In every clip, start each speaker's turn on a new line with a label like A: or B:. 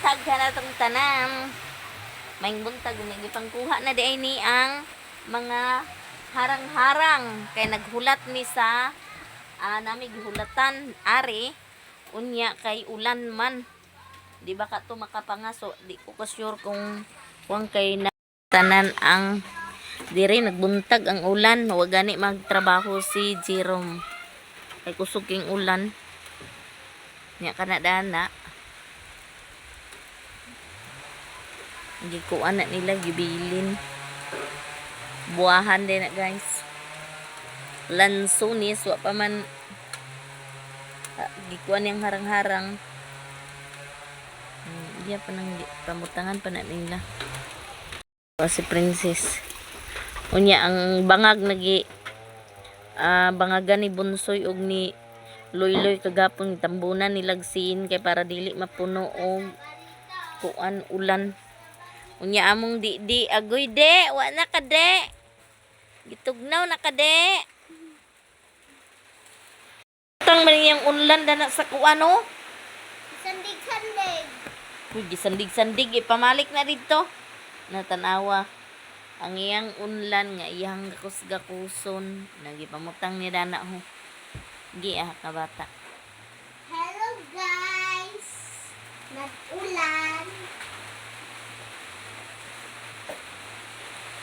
A: buntag ka na itong tanam. May buntag, nagipangkuha na di ay ni ang mga harang-harang. Kay naghulat mi sa, nami gihulatan, ari, unya kay ulan man. Di ba ka to makapangaso? Di ko ka-sure kung kay na tanan ang dire nagbuntag ang ulan. Huwag gani magtrabaho si Jerome. Kay kusog king ulan. Nya kanadana. Gikuan na nila gibilin. Buwahan din na guys. Lansunis wa pa man gikuan yang harang-harang. Iya pa nang pamutangan pa na nila. Si Princess. Unya ang bangag nagi bangagan ni Bunsoy og ni Loyloy kagapon tambunan nilagsin kay para dili mapuno og kuan ulan. Unya among di agoy de, wa na ka de. Gitugnaw na ka de. Tang man yang ulan dana sa kuano?
B: Sandig-sandig.
A: Uy, gisandig-sandig ipamalik na dito. Natanawa ang iyang unlan nga iyang gakus-gakuson nagipamutang ni dana ho. Gi kabata.
B: Hello guys. Nag-ulan.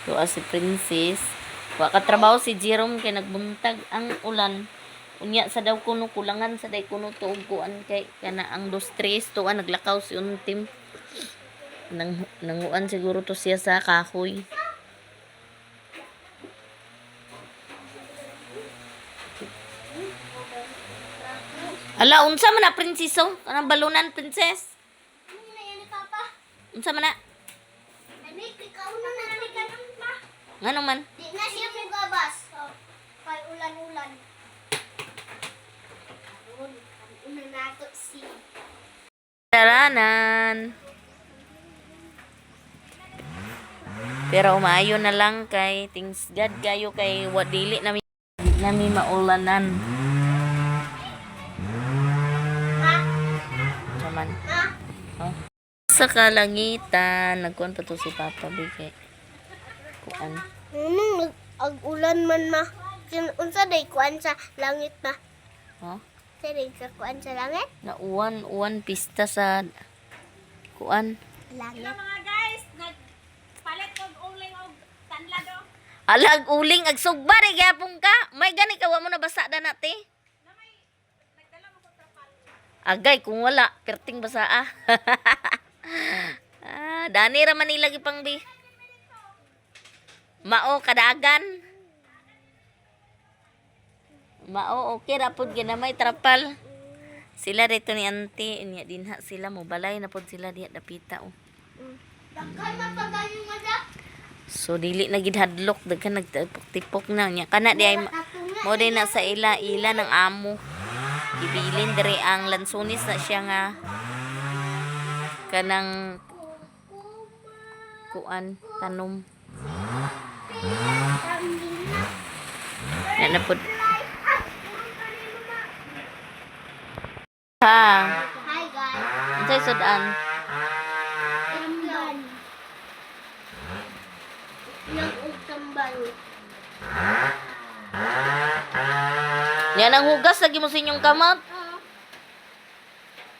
A: Tuwa si Princess. Wa katrabaho si Jerome kay nagbuntag ang ulan. Unya sa daw kuno kulangan sa day kuno tuog kuan kay kana ang 2-3 tuwa naglakaw si Untim. Nanguan siguro to siya sa kahoy. Ala, unsa man na prinseso? Kanang balunan princess?
B: Ano na yan ni Papa?
A: Unsa man na?
B: Anik, ikaw na narinig ka ng pa.
A: Ngano man?
B: Di na siya mugabas. Oh, kay ulan-ulan. Una na ito si...
A: Taranan. Pero umayo na lang kay things God kayo kay wadili nami maulanan.
B: Ha?
A: Naman.
B: Ha?
A: Oh. Sa kalangitan, nagkuhan pa to si Papa Bigay. Kuan.
B: Ag-ulan man ma. Unsa day kuan sa langit ma?
A: Oh.
B: Sa day sa kuan sa langit?
A: Na uwan pista sa kuan.
B: Langit.
C: Mga guys, nagpalit og uling og tanlado.
A: Alag uling ag sugbari gyapon ka. May gani ka wa mo na basa da nate. Agay kung wala perting basa dani ra man nila gipang bi. Mao kadagan. Mao okay ra pud ginamay trapal. Sila dito ni auntie inya dinha sila mo balay na pud sila diha dapita oh.
B: Daghan na pagayon nga da.
A: So dili na gid hadlok daghan nagtipok na nya kana di ay mo din na sa ila ng amo. Gibilin diri ang lansunis na siya nga kanang kuan tanom. Na pud ha.
B: Hi guys.
A: Unsay sudan?
B: Tambal. Nang tambal.
A: Yan ang hugas lagi mo sa inyong kamot.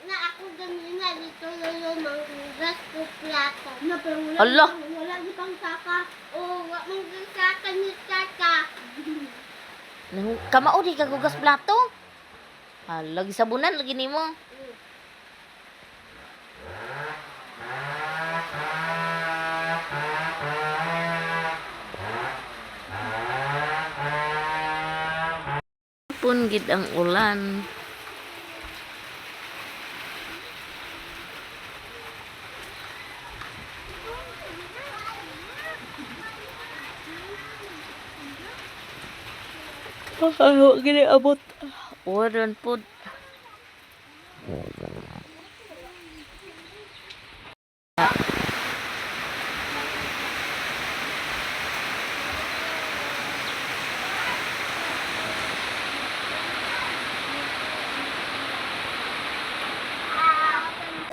B: Na ako ganina dito lolo manghugas ko plato. Na pero wala.
A: Allah.
B: Wala gitang saka. O wa mong saka ni saka.
A: Kamao di ka hugas plato. Lagi sabunan lagi nimo. Pun gid ang ulan. Huwag gini abot. Waran pud.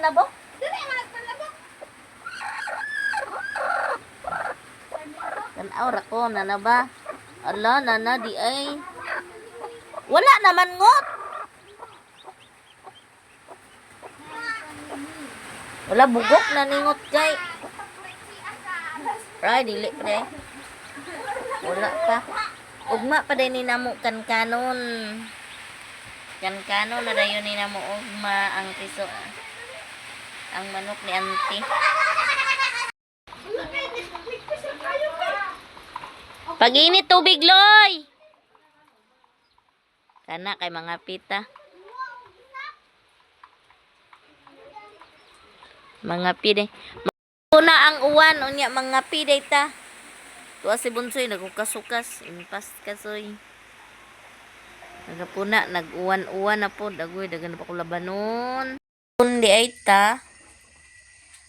C: Nabo? Dili man
A: Ora ko, nana ba? Ala, nana, di ay. Wala naman ngot. Wala, bugok na ningot kay. Ay, dili pre. Wala pa. Ugma pa din ni namo kanon. Kanon na dayon ni namo ugma ang piso. Ang manok ni auntie. Pag-init tubig, Loy! Kana kay mga pita. Mga pide. Una ang uwan, unya mga pide ta. Tuwa si Bunsoy, nagukasukas. Impas kasoy. Nagapuna, nag-uwan-uwan na po. Dagoy, dagan pa ko labanon. Kundi ay ta.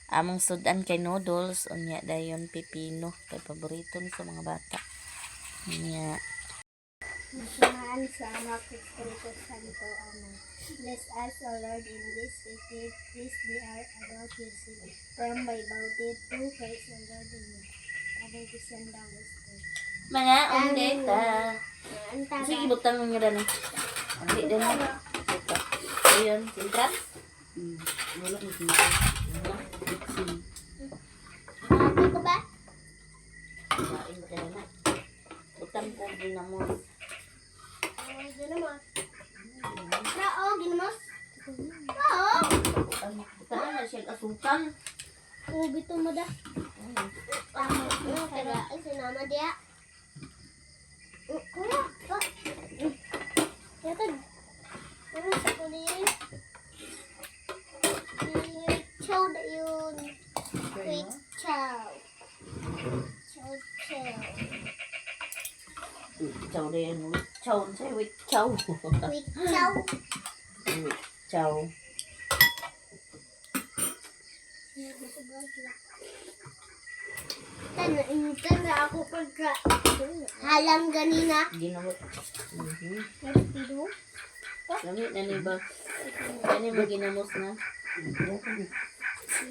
A: Among sudan kay noodles. Unya dayon pipino. Kay paborito ni sa mga bata. Unya.
B: Masamaan sa anak Espiritu Santo. Amen. Bless us, O Lord, in this wicked. Please be our adult usage. From by bounty to praise the Lord in you. Father, the Son, the Holy Spirit.
A: Mga undeta.
B: Ang taba.
A: Sige, butang mo nyo na. Hindi din mo. Ito. Ayun, sintrat. Wala mo sintrat.
B: Mati ko ba?
A: Kain ka na. Butang ko ginamos.
B: Ginamos. Nao, ginamos. Nao.
A: Butang na siya asukal.
B: Bito mo da. Tama. Kaya, sinama dia. Kuya, pa. Yatag. Ano sa kulirin? Chow na yun. Quick chow. Chow chow.
A: Chow din. Chow. Say wait. Chow.
B: Quick chow.
A: Chow.
B: Tanda ako pagka halang ganina.
A: Ginamot.
B: Nagpiro.
A: Lamit na ni ba? Kani mo ginamos na?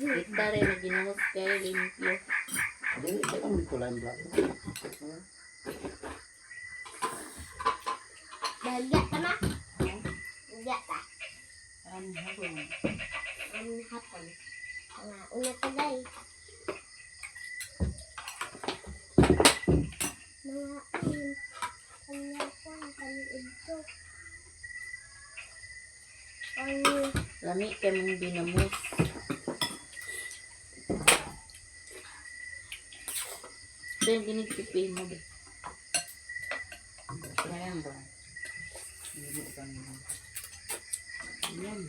A: Kita rin mo ginamos kay limpyo.
B: Bagya ka na? Bagya ka. Hapon. Una ka day. Mga kanya ko ang kaliid to.
A: Lamit kay mong ginamos. Ito yung ginigpipin mo ba? Ayan ba? Ayan,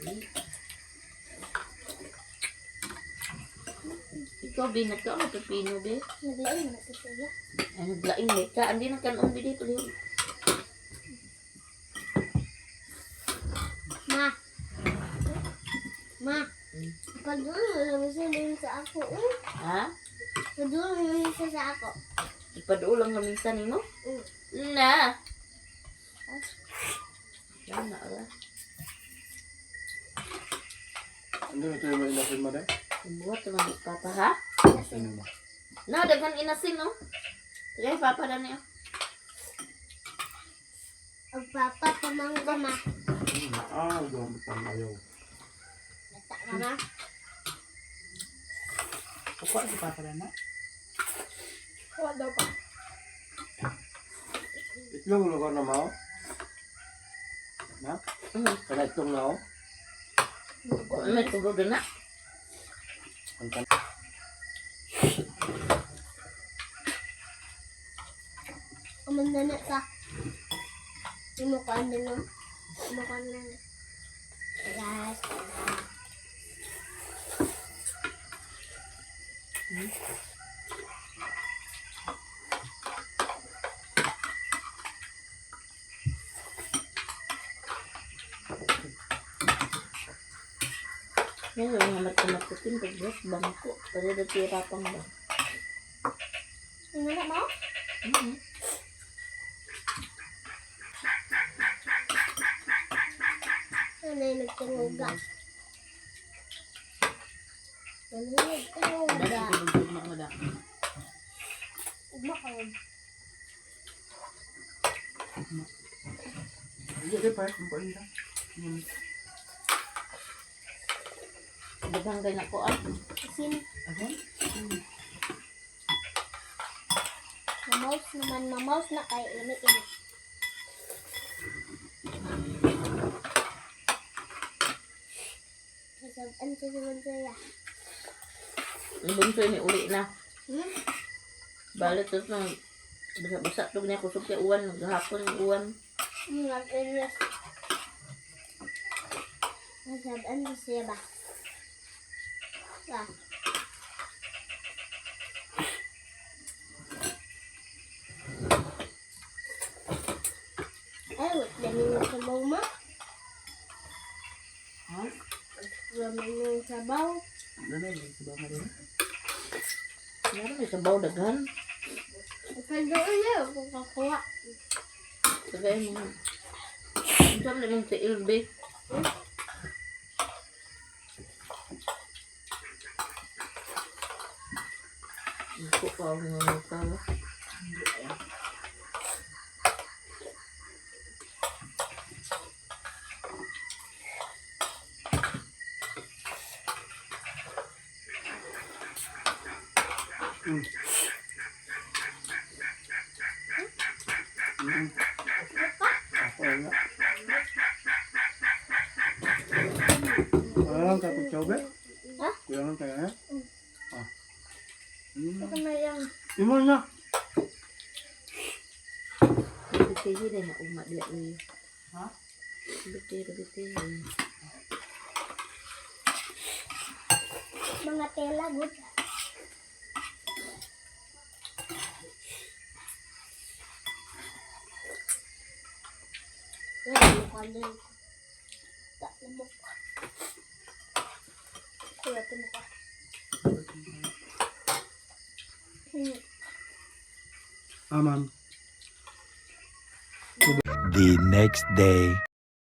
A: ikaw, binagka ka pipino, be.
B: Naglain na ito siya.
A: Ay, naglaing, be. Ka, andi na kanon, be, dito, dito.
B: Ma. Ma. Padulo lang siya sa ako.
A: Ha?
B: Padulo lang siya sa ako.
A: Ipadulang na minsan, mo? Na. Yan na, ala.
D: Ano ito yung inasin mo rin?
A: Buhat naman ni Papa, ha?
D: Ano mo?
A: Na, daghan inasin, no? Kaya, Papa na niya.
B: Ang papa pamangga ma.
D: Gamit ang ayaw.
B: Nata ka ma.
D: Kukuha si Papa na na?
C: Kuha daw pa.
D: Itlong lugar na mao? Na? Kana itlong na o?
A: May tugod na.
D: Ang kan...
B: Umanda na ka. Imukaan din no. Imukaan na. Gas.
A: Yan yung mga matamakutin, pagbuhat, bangko. Pwede na tirapang ba?
B: Ano na mo? Ano yung nagtinguga? Ano yung nagtinguga? Ugma ka yun.
D: Hindi, di pa. Ang pain lang.
A: Daghang kay na ko ah.
B: Asin.
D: Asan?
B: Mamaus naman. Mamaus na kay ini-ini. Masabaan sa naman sa'yo.
A: Ang bunso ni uli na.
B: Hmm?
A: Balik to nang basa-basa tug niya kusog kay uwan gahapon ng uwan.
B: Nag-inis. Masabaan sa siya ba? Ba? Ay, wait. Dami ng sabaw ma.
D: Ha?
B: Dami ng sabaw.
D: Ano na yun? Sabaw ka rin?
A: Meron may sabaw daghan.
B: Pagdoon niya, kung kakuha.
A: Sagay mo. Unsa man yung tiil be? Iko pa ako nga tala.
D: Ako nga. Kulangan ka pag chobe?
B: Ha?
D: Kulangan ka eh? Ah.
B: Ito na yan.
D: Imo na.
A: Sige din na umat dia ni.
D: Ha?
A: Bitir.
B: Mga tela, good. Ay, mukha din. Tak, lamok. Kulat mo ka.
D: Aman.
E: The next day.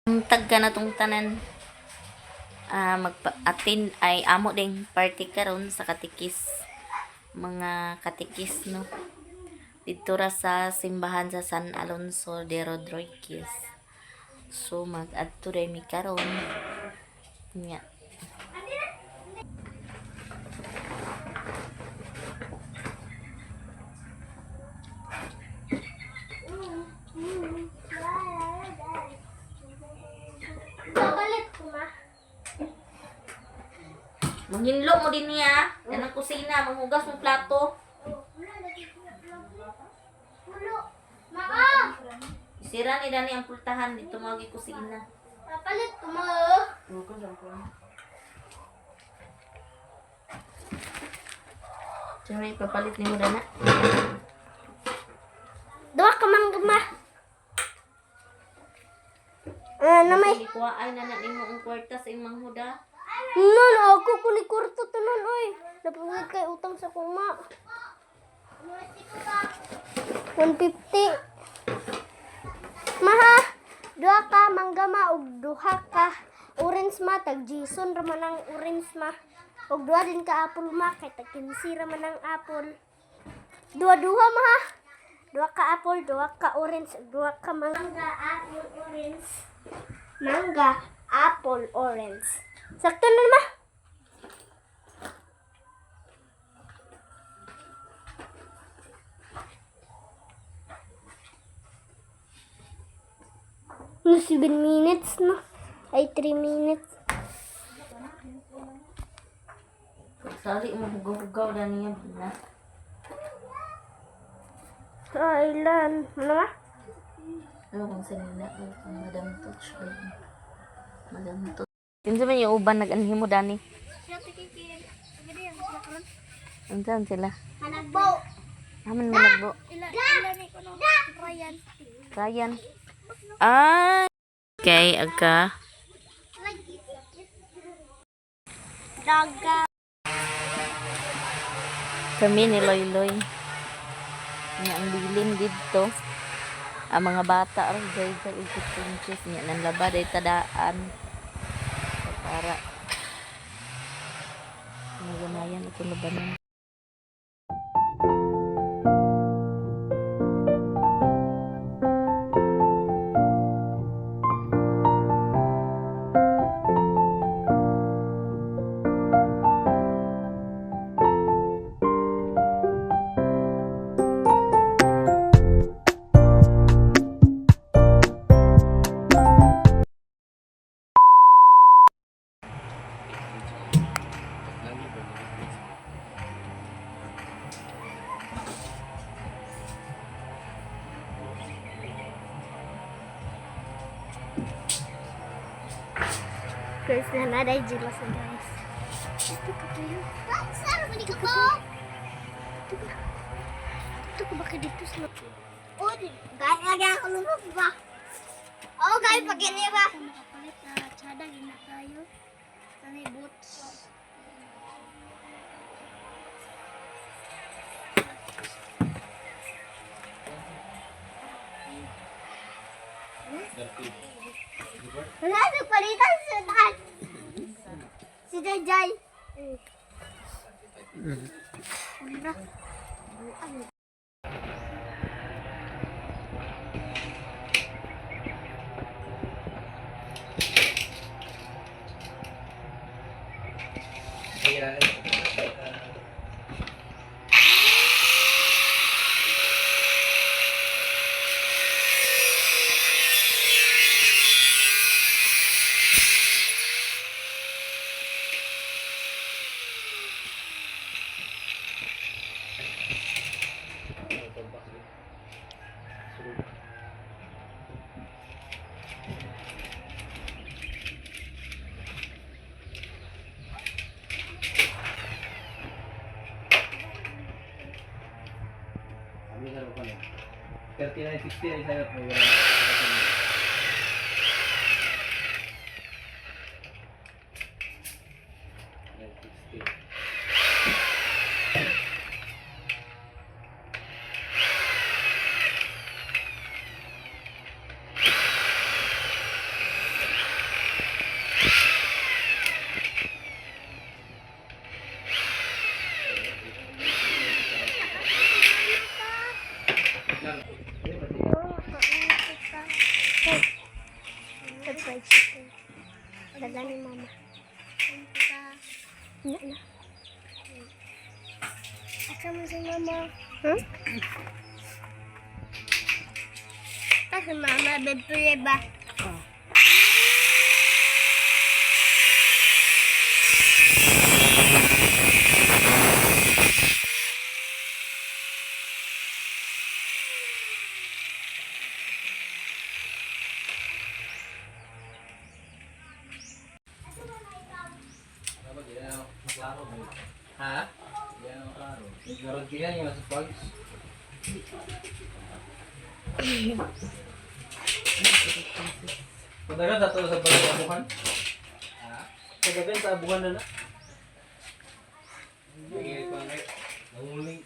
A: Ang tagka na tong tanan magpa-attend ay amo ding party karon sa katikis. Mga katikis no. Dito ra sa simbahan sa San Alonso de Rodriguez. So mag-adto rin mi karon. Nya.
B: Papalit ko ma.
A: Manghinlo mo din niya. Yan ang kusina, manghugas mo plato.
B: Ulo. Maka!
A: Sira ni Dani ang pultahan dito mo gi kusina.
B: Papalit ko ma.
A: Siyempre, papalit ni mo Dana.
B: Dua ka mang gama. Ano may?
A: Hindi ko ay nanak nimo ang kwarta sa imong huda.
B: No, ako kuni kurto tunon oy. Napugid kay utang sa kuma. 150. Maha, duha ka manggama ug duha ka orange ma tag Jason ra man ang orange ma. Ug duha din ka apple ma kay tag 15 ra man ang apple. Duha-duha maha. Duha ka apple, duha ka orange, duha ka mangga, apple, orange. Mangga, apple, orange. Sakto na ma. No, 7 minutes na. Ay, 3 minutes.
A: Sali mo hugaw-hugaw Dani yan na.
B: Kailan? Ano ma?
A: Ano kung sanina kung Madam Touch ay Madam Touch. Kinsa man yung uban nag-anhi mo Dani? Unsan sila?
B: Managbo.
A: Aman managbo.
B: Ilan ni ko no? Ryan.
A: Ryan. Ah. Okay, aga.
B: Daga.
A: Kami ni Loy-Loy. Nga ang bilin dito. Ang mga bata rin gay-gay ikot-pinches niya nang labad ay tadaan. Para naganayan itong labanan.
B: Nanaday dyan sa guys. Ito ka kayo. Saan mo ka po? Ito ka ba dito sa loob? Oh, gaya ako lumog ba? Oo, gaya pa kini ba? Makapalit na tsada, gina kayo. Tanay boots. Wala, nagpalitan sa lahat. Si Jajay. Ano?
D: Kami na pa na. 3960 ay sayap mo.
B: Fried chicken. Dala ni mama. Nya na. Asa mo si mama? Hmm? Kasi mama, bebe ba?
D: Ha? Yan ang klaro. Garantiyan yung nasa pulse. Padagan sa to sa abuhan? Ha? Padagan sa abuhan na na? Hindi pa rin. Nanguling.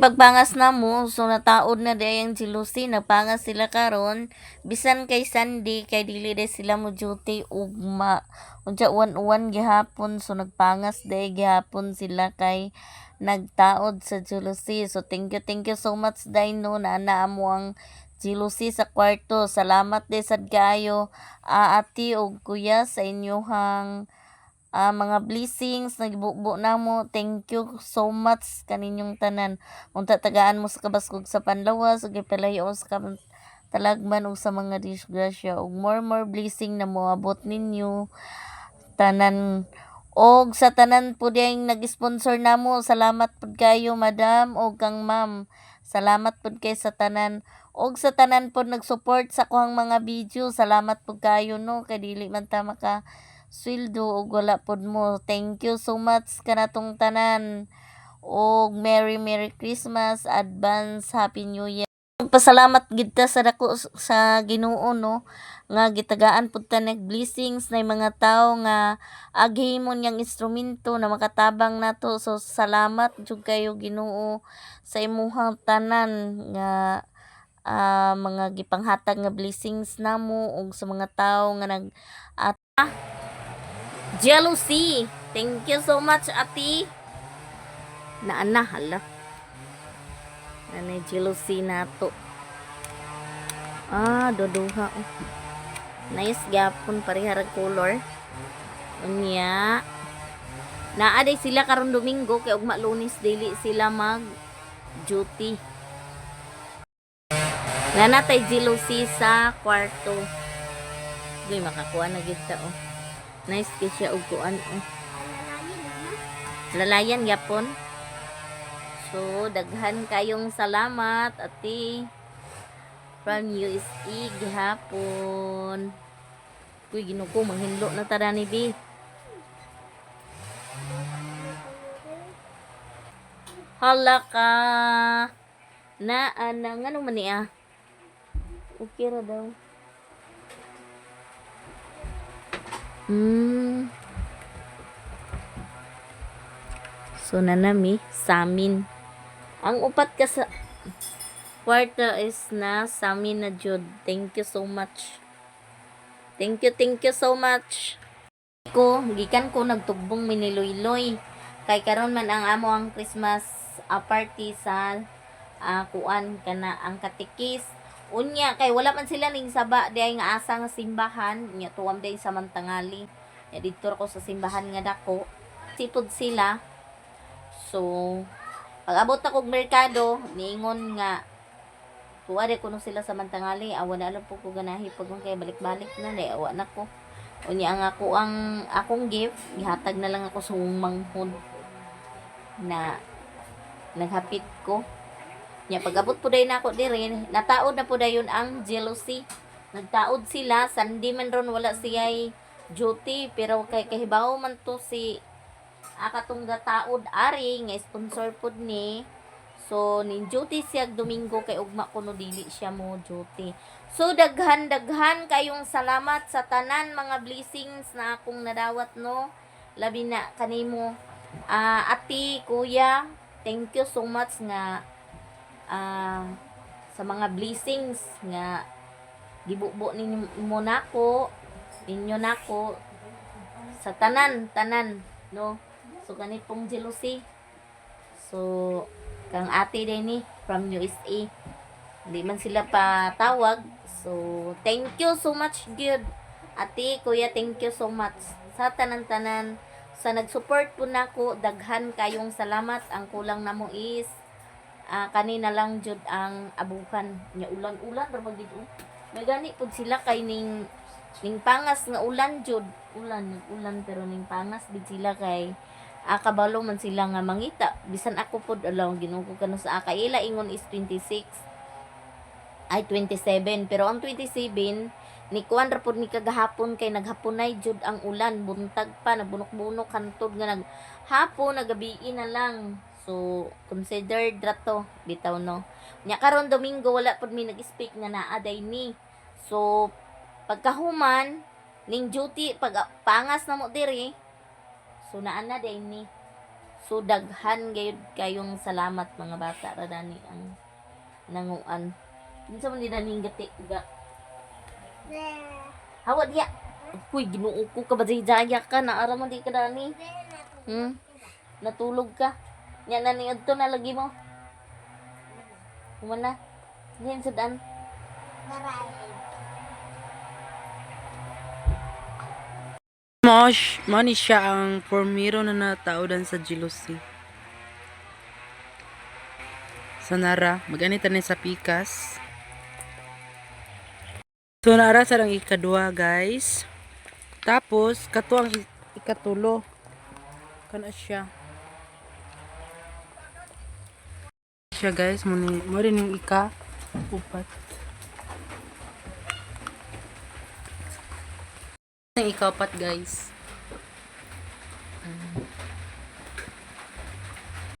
A: pagpangas na mo, so nataod na day ang jealousy, nagpangas sila karon bisan kay Sunday, kay dili day sila mo duty ugma. Unsa uwan-uwan gihapon, so nagpangas day gihapon sila kay nagtaod sa jealousy. So thank you so much day no na naa mo ang jealousy sa kwarto. Salamat day sad kaayo ati ug kuya sa inyohang mga blessings nagbubo na mo. Thank you so much kaninyong tanan. Unta tagaan mo sa kabaskog sa panlawas ug ipalayo sa talagman ug sa mga disgrasya ug more blessing na moabot ninyo tanan. Og sa tanan po diyang nag-sponsor namo, salamat pud kayo madam og kang ma'am. Salamat pud kay sa tanan. Og sa tanan po nag-support sa kuhang mga video, salamat pud kayo no kay dili man ta maka sweldo og wala pod mo. Thank you so much kanatong tanan. Og Merry Christmas, advance Happy New Year. Pasalamat gid ta sa dako sa Ginoo no nga gitagaan pud ta nag blessings na mga tawo nga aghimon yang instrumento na makatabang nato. So salamat jud kayo Ginoo sa imuhang tanan nga mga gipanghatag nga blessings namo ug sa mga tawo nga nag jealousy. Thank you so much, ati. Naana, hala. Nanay jealousy nato. Doduha. Nice gapon, pariharag color. Unya. Naaday sila karon Domingo, kay ugma Lunes, dili sila mag duty. Nanatay jealousy sa kwarto. Di makakuha na gid ta, oh. Nice kay siya og kuan lalayan yapon. So daghan kayong salamat ati from USA gihapon. Kuy Ginoo manghinlo na tara ni bi. Hala ka na anang ano man niya. Okay ra daw. So nanami samin. Ang upat ka sa kwarto is na samin na jud. Thank you so much. Thank you so much. Gikan ko nagtugbong miniloy-loy. Kay karon man ang amo ang Christmas party sa kuan kana ang katikis. Unya kay wala man sila ning saba diay nga asa nga simbahan nya tuwam day sa mantangali. Ya dito ko sa simbahan nga dako. Sipod sila. So pag abot na kog merkado niingon nga tuwa de kuno sila sa mantangali. Awa na alam po ko ganahi pag kay balik-balik na day awa na ko. Unya ang akong gift gihatag na lang ako sa manghod na naghapit ko. Nya pag-abot po day nako diri, nataod na po dayon ang jealousy. Nagtaod sila, Sunday man ron wala siya'y duty, pero kay kahibaw man to si akatong gataod ari nga sponsor pod ni. So nin duty siya Domingo kay ugma kuno dili siya mo duty. So daghan kayong salamat sa tanan mga blessings na akong nadawat no. Labi na kanimo ati, kuya, thank you so much nga sa mga blessings nga gibubo ninyo nako, inyo nako sa tanan no. So ganitong jealousy. So kang ate din ni from USA. Hindi man sila patawag. So thank you so much good. Ate, kuya, thank you so much sa tanan-tanan sa nag-support po nako. Daghan kayong salamat. Ang kulang namo is kanina lang jud ang abukan nya ulan ra magid. May gani pud sila kay ning pangas nga ulan jud. Ulan pero ning pangas gid sila kay kabalo man sila nga mangita. Bisan ako pod alaw Ginoo ko kano sa kaila ingon is 26 ay 27 pero ang 27 ni kuan ra pod ni kagahapon kay naghapunay jud ang ulan, buntag pa nabunok-bunok hantod nga naghapon nagabi na lang. So considered rato bitaw no. Nya karon Domingo wala pod mi nag-speak nga naaday ni. So pagkahuman ning duty pag pangas na mo diri. So naa na day ni. So daghan gayud kayong salamat mga bata ra dani ang nanguan. Unsa man ni daning gati ga? Hawa diya. Kuy Ginoo ko ka badayaya ka na ara man di ka dani. Natulog ka. Nya na ni adto na lagi mo. Kumana. Diyan sudan.
F: Mani siya ang formiro na nataudan sa jealousy. So nara, mag-anita na sa pikas. So nara sa lang ikadua guys. Tapos, kato ang ikatulo. Kana siya. Siya guys, mo rin yung upat. Ang ikapat guys.